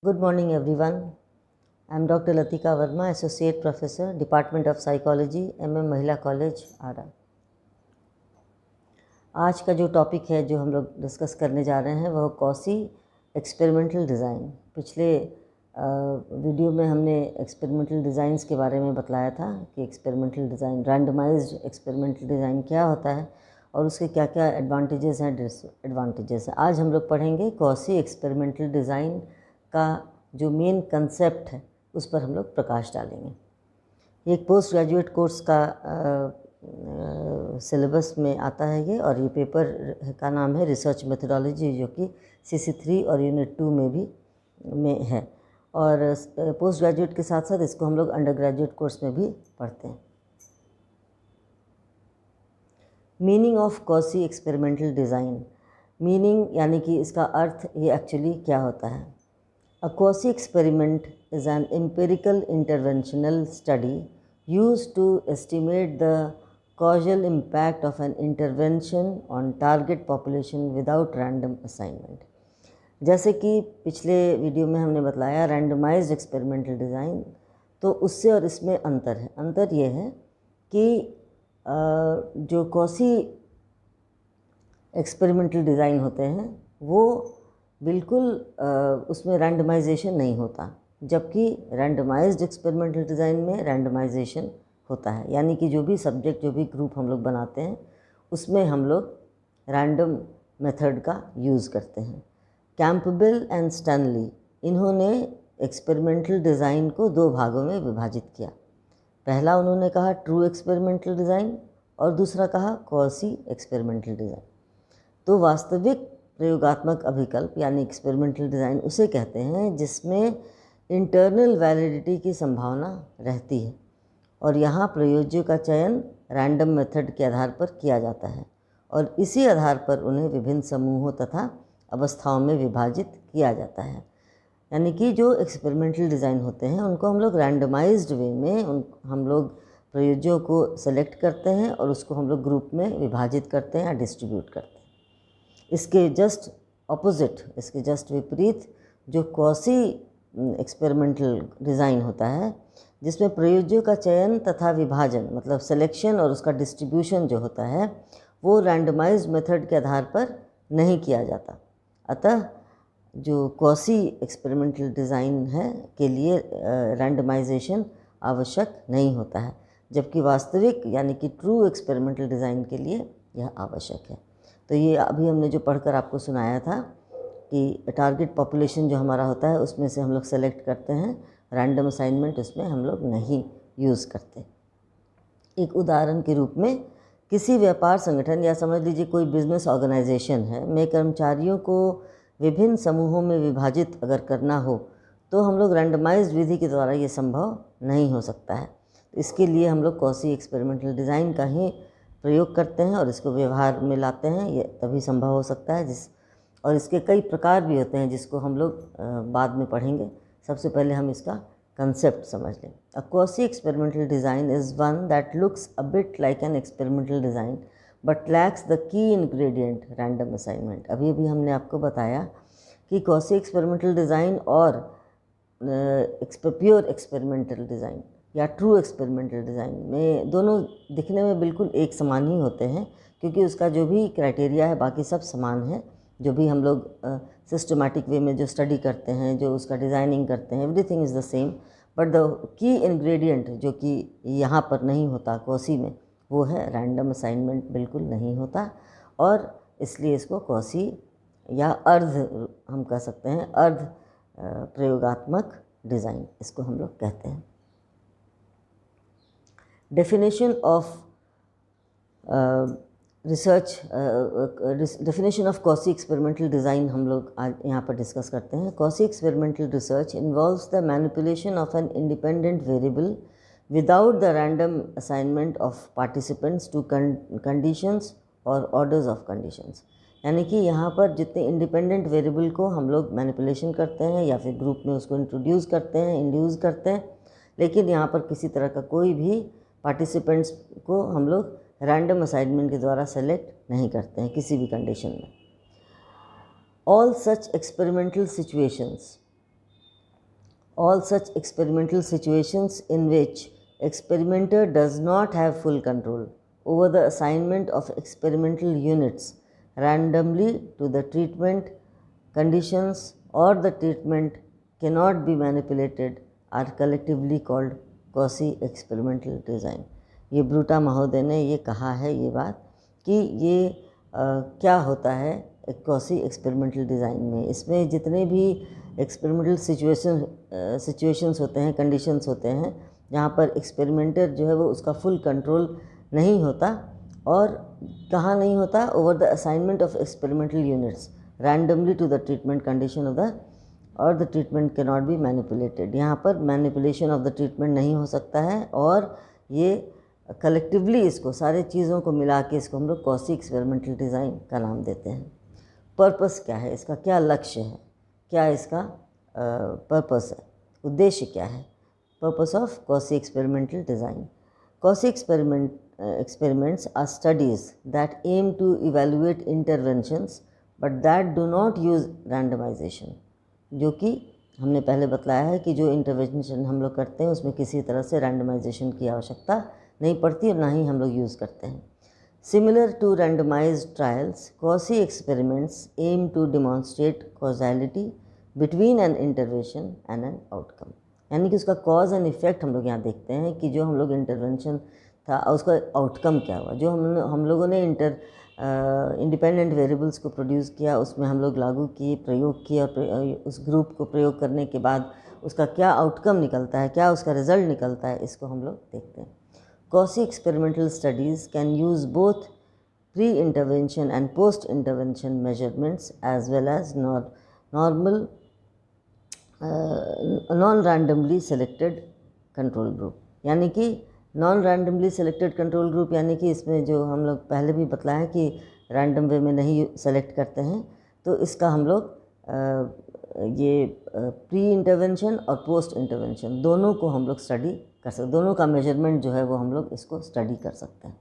Good morning everyone. I am Dr. Latika Verma, Associate Professor, Department of Psychology, MM महिला college आरा। आज का जो topic है जो हम लोग डिस्कस करने जा रहे हैं वह कॉसी एक्सपेरिमेंटल डिज़ाइन। पिछले वीडियो में हमने एक्सपेरिमेंटल डिज़ाइंस के बारे में बतलाया था कि experimental design, randomised experimental design क्या होता है और उसके क्या क्या एडवांटेजेस हैं, डिसएडवांटेजेस हैं। आज हम लोग पढ़ेंगे कॉसी एक्सपेरिमेंटल डिज़ाइन का जो मेन कंसेप्ट है उस पर हम लोग प्रकाश डालेंगे। ये एक पोस्ट ग्रेजुएट कोर्स का सिलेबस में आता है ये, और ये पेपर का नाम है रिसर्च मेथोडोलॉजी, जो कि CC3 और यूनिट 2 में है। और पोस्ट ग्रेजुएट के साथ साथ इसको हम लोग अंडर ग्रेजुएट कोर्स में भी पढ़ते हैं। Meaning of quasi experimental design. Meaning यानी कि इसका अर्थ ये एक्चुअली क्या होता है। A quasi experiment is an empirical interventional study used to estimate the causal impact of an intervention on target population without random assignment। जैसे कि पिछले वीडियो में हमने बतलाया रैंडमाइज्ड एक्सपेरिमेंटल डिज़ाइन, तो उससे और इसमें अंतर है। अंतर ये है कि जो कॉसी एक्सपेरिमेंटल डिज़ाइन होते हैं वो बिल्कुल उसमें रैंडमाइजेशन नहीं होता, जबकि रैंडमाइज्ड एक्सपेरिमेंटल डिज़ाइन में रैंडमाइजेशन होता है। यानी कि जो भी सब्जेक्ट, जो भी ग्रुप हम लोग बनाते हैं उसमें हम लोग रैंडम मेथड का यूज़ करते हैं। कैंपबेल एंड स्टैनली, इन्होंने एक्सपेरिमेंटल डिज़ाइन को दो भागों में विभाजित किया। पहला उन्होंने कहा ट्रू एक्सपेरिमेंटल डिज़ाइन और दूसरा कहा कॉसी एक्सपेरिमेंटल डिज़ाइन। तो वास्तविक प्रयोगात्मक अभिकल्प यानी एक्सपेरिमेंटल डिज़ाइन उसे कहते हैं जिसमें इंटरनल वैलिडिटी की संभावना रहती है, और यहाँ प्रयोज्य का चयन रैंडम मेथड के आधार पर किया जाता है और इसी आधार पर उन्हें विभिन्न समूहों तथा अवस्थाओं में विभाजित किया जाता है। यानी कि जो एक्सपेरिमेंटल डिज़ाइन होते हैं उनको हम लोग रैंडमाइज्ड वे में हम लोग प्रयोज्यों को सेलेक्ट करते हैं और उसको हम लोग ग्रुप में विभाजित करते हैं या डिस्ट्रीब्यूट करते हैं। इसके जस्ट ऑपोजिट, इसके जस्ट विपरीत जो कॉसी एक्सपेरिमेंटल डिज़ाइन होता है जिसमें प्रयोज्यों का चयन तथा विभाजन, मतलब सिलेक्शन और उसका डिस्ट्रीब्यूशन जो होता है वो रैंडमाइज्ड मेथड के आधार पर नहीं किया जाता। अतः जो कॉसी एक्सपेरिमेंटल डिज़ाइन है के लिए रैंडमाइजेशन आवश्यक नहीं होता है, जबकि वास्तविक यानी कि ट्रू एक्सपेरिमेंटल डिज़ाइन के लिए यह आवश्यक है। तो ये अभी हमने जो पढ़कर आपको सुनाया था कि टारगेट पॉपुलेशन जो हमारा होता है उसमें से हम लोग सेलेक्ट करते हैं, रैंडम असाइनमेंट उसमें हम लोग नहीं यूज़ करते। एक उदाहरण के रूप में किसी व्यापार संगठन या समझ लीजिए कोई बिजनेस ऑर्गेनाइजेशन है में कर्मचारियों को विभिन्न समूहों में विभाजित अगर करना हो तो हम लोग रैंडमाइज्ड विधि के द्वारा ये संभव नहीं हो सकता है। तो इसके लिए हम लोग कॉसी एक्सपेरिमेंटल डिज़ाइन का ही प्रयोग करते हैं और इसको व्यवहार में लाते हैं, ये तभी संभव हो सकता है। और इसके कई प्रकार भी होते हैं जिसको हम लोग बाद में पढ़ेंगे। सबसे पहले हम इसका कंसेप्ट समझ लें। A quasi experimental design is one that looks a bit like an experimental design but lacks the key ingredient random assignment. अभी अभी हमने आपको बताया कि कॉसी एक्सपेरिमेंटल डिज़ाइन और प्योर एक्सपेरिमेंटल डिज़ाइन या ट्रू एक्सपेरिमेंटल डिज़ाइन में दोनों दिखने में बिल्कुल एक समान ही होते हैं, क्योंकि उसका जो भी क्राइटेरिया है बाकी सब समान है। जो भी हम लोग सिस्टमैटिक वे में जो स्टडी करते हैं, जो उसका डिज़ाइनिंग करते हैं, everything is the same, but the key ingredient जो कि यहाँ पर नहीं होता कॉसी में, वो है रैंडम असाइनमेंट। बिल्कुल नहीं होता, और इसलिए इसको कॉसी या अर्ध, हम कह सकते हैं अर्ध प्रयोगात्मक डिज़ाइन इसको हम लोग कहते हैं। Definition of definition of quasi experimental design हम लोग आज यहाँ पर डिस्कस करते हैं। Quasi experimental research involves the manipulation of an independent variable without the random assignment of participants to conditions और ऑर्डर्स ऑफ कंडीशंस। यानी कि यहाँ पर जितने इंडिपेंडेंट वेरिएबल को हम लोग मैनिपुलेशन करते हैं या फिर ग्रुप में उसको इंट्रोड्यूस करते हैं, इंड्यूस करते हैं, लेकिन यहाँ पर किसी तरह का कोई भी पार्टिसिपेंट्स को हम लोग रैंडम असाइनमेंट के द्वारा सेलेक्ट नहीं करते हैं किसी भी कंडीशन में। All such experimental situations all such experimental situations in which experimenter does not have full control over the assignment of experimental units randomly to the treatment conditions or the treatment cannot be manipulated are collectively called Cauchy experimental design. ये ब्रूटा महोदय ने ये कहा है ये बात कि ये क्या होता है Cauchy एक्सपेरिमेंटल डिज़ाइन में। इसमें जितने भी एक्सपेरिमेंटल सिचुएशंस होते हैं, कंडीशंस होते हैं जहाँ पर एक्सपेरिमेंटर जो है वो उसका फुल कंट्रोल नहीं होता, और कहाँ नहीं होता, over the assignment of experimental units randomly to the treatment condition of the और the treatment can not be manipulated. यहाँ पर मैनिपुलेशन ऑफ द ट्रीटमेंट नहीं हो सकता है, और ये कलेक्टिवली इसको सारे चीज़ों को मिला के इसको हम लोग Cauchy एक्सपेरिमेंटल डिज़ाइन का नाम देते हैं। पर्पस क्या है इसका, क्या लक्ष्य है, क्या इसका पर्पस है, उद्देश्य क्या है। Purpose of Cauchy experimental design. Cauchy experiments are studies that aim to evaluate interventions but that do not use randomization। जो कि हमने पहले बताया है कि जो इंटरवेंशन हम लोग करते हैं उसमें किसी तरह से रैंडमाइजेशन की आवश्यकता नहीं पड़ती और ना ही हम लोग यूज़ करते हैं। Similar to randomised trials, Cauchy experiments aim to demonstrate causality between an intervention and an outcome। यानी कि उसका कॉज एंड इफ़ेक्ट हम लोग यहाँ देखते हैं कि जो हम लोग इंटरवेंशन था उसका आउटकम क्या हुआ। जो हम लोगों ने इंडिपेंडेंट वेरिएबल्स को प्रोड्यूस किया, उसमें हम लोग लागू किए, प्रयोग किए, और उस ग्रुप को प्रयोग करने के बाद उसका क्या आउटकम निकलता है, क्या उसका रिजल्ट निकलता है, इसको हम लोग देखते हैं। Cauchy experimental studies can use both pre-intervention and post-intervention measurements as well as non-randomly selected control group। यानी कि non randomly selected control group, यानी कि इसमें जो हम लोग पहले भी बतलाया कि रैंडम वे में नहीं सेलेक्ट करते हैं, तो इसका हम लोग ये प्री इंटरवेंशन और पोस्ट इंटरवेंशन दोनों को हम लोग स्टडी कर सकते, दोनों का मेजरमेंट जो है वो हम लोग इसको स्टडी कर सकते हैं।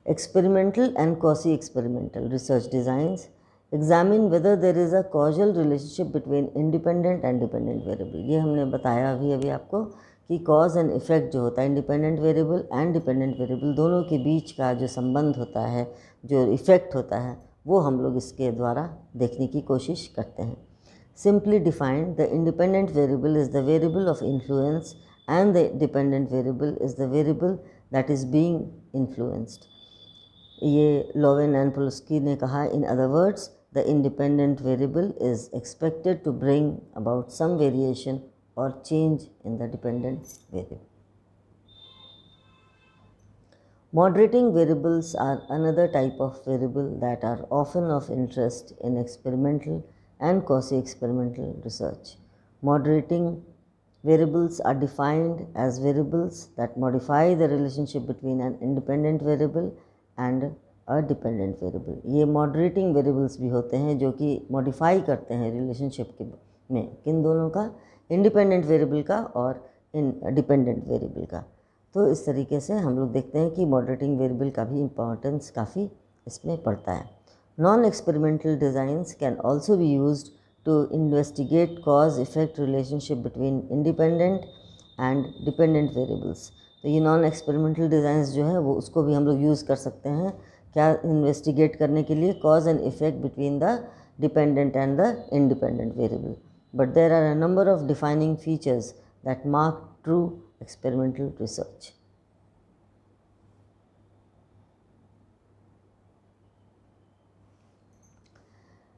Experimental and Cauchy experimental research designs examine whether there is a causal relationship between independent and dependent variable. ये हमने बताया अभी आपको कि कॉज एंड इफ़ेक्ट जो होता है independent variable and dependent variable दोनों के बीच का जो संबंध होता है, जो इफ़ेक्ट होता है, वो हम लोग इसके द्वारा देखने की कोशिश करते हैं। Simply defined, the independent variable is the variable of influence and the dependent variable is the variable that is being influenced. ये लोवेन एंड पोलस्की ने कहा, in other words the independent variable is expected to bring about some variation or change in the dependent variable। Moderating variables are another type of variable that are often of interest in experimental and Cauchy experimental research। Moderating variables are defined as variables that modify the relationship between an independent variable and a dependent variable। ये moderating variables भी होते हैं जो कि modify करते हैं relationship में किन दोनों का, इंडिपेंडेंट वेरिएबल का और डिपेंडेंट वेरिएबल का। तो इस तरीके से हम लोग देखते हैं कि मॉडरेटिंग वेरिएबल का भी इम्पोर्टेंस काफ़ी इसमें पड़ता है। Non experimental designs can also be used to investigate cause effect relationship between independent and dependent variables. तो ये नॉन एक्सपेरिमेंटल डिज़ाइंस जो है वो उसको भी हम लोग यूज़ कर सकते हैं, क्या इन्वेस्टिगेट करने के लिए, cause and effect between the dependent and the independent variable. But there are a number of defining features that mark true experimental research।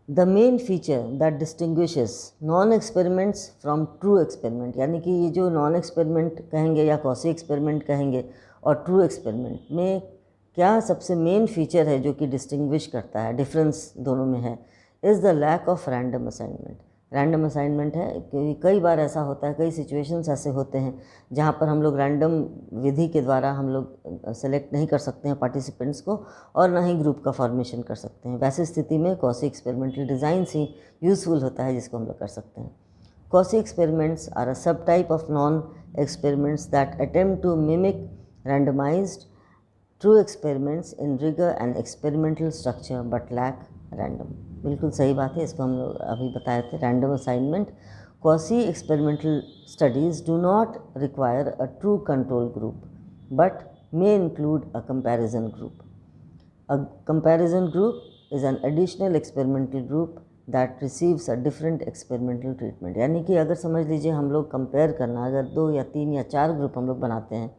The main feature that distinguishes non-experiments from true experiment, यानी कि ये जो non experiment कहेंगे या Cauchy experiment कहेंगे और true experiment में क्या सबसे मेन फीचर है जो कि डिस्टिंग्विश करता है, डिफरेंस दोनों में है, is the lack of random assignment. Random assignment है क्योंकि कई बार ऐसा होता है, कई सिचुएशंस ऐसे होते हैं जहाँ पर हम लोग रैंडम विधि के द्वारा हम लोग सेलेक्ट नहीं कर सकते हैं पार्टिसिपेंट्स को और ना ही ग्रुप का फॉर्मेशन कर सकते हैं। वैसे स्थिति में Cauchy एक्सपेरिमेंटल डिज़ाइन ही यूज़फुल होता है जिसको हम लोग कर सकते हैं। Cauchy experiments are a subtype of non-experiments that attempt to mimic randomized true experiments in rigor and experimental structure but lack random। बिल्कुल सही बात है, इसको हम लोग अभी बताए थे। Random assignment Quasi experimental studies do not require a true control group but may include a comparison group. A comparison group is an additional experimental group that receives a different experimental treatment. यानी कि अगर समझ लीजिए हम लोग compare करना, अगर 2 या 3 या 4 ग्रुप हम लोग बनाते हैं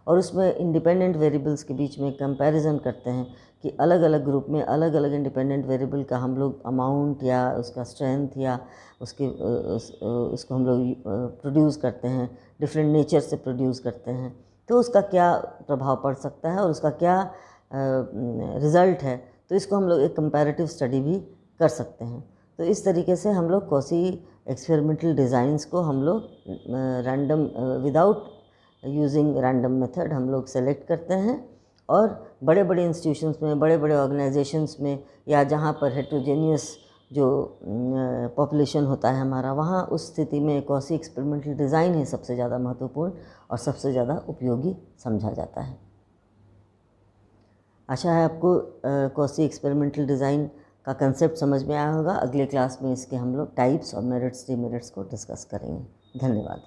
और उसमें इंडिपेंडेंट वेरिएबल्स के बीच में कंपैरिजन करते हैं कि अलग अलग ग्रुप में अलग अलग इंडिपेंडेंट वेरिएबल का हम लोग अमाउंट या उसका स्ट्रेंथ या उसको हम लोग प्रोड्यूस करते हैं, डिफरेंट नेचर से प्रोड्यूस करते हैं, तो उसका क्या प्रभाव पड़ सकता है और उसका क्या रिज़ल्ट है, तो इसको हम लोग एक कंपैरेटिव स्टडी भी कर सकते हैं। तो इस तरीके से हम लोग क्वासी एक्सपेरिमेंटल डिज़ाइंस को हम लोग random without using random method हम लोग सेलेक्ट करते हैं और बड़े बड़े इंस्टीट्यूशंस में, बड़े बड़े ऑर्गेनाइजेशंस में या जहाँ पर हेट्रोजेनियस जो पॉपुलेशन होता है हमारा, वहाँ उस स्थिति में क्वासी एक्सपेरिमेंटल डिज़ाइन ही सबसे ज़्यादा महत्वपूर्ण और सबसे ज़्यादा उपयोगी समझा जाता है। आशा है आपको क्वासी एक्सपेरिमेंटल डिज़ाइन का कंसेप्ट समझ में आया होगा। अगले क्लास में इसके हम लोग टाइप्स और मेरिट्स, डिमेरिट्स को डिस्कस करेंगे। धन्यवाद।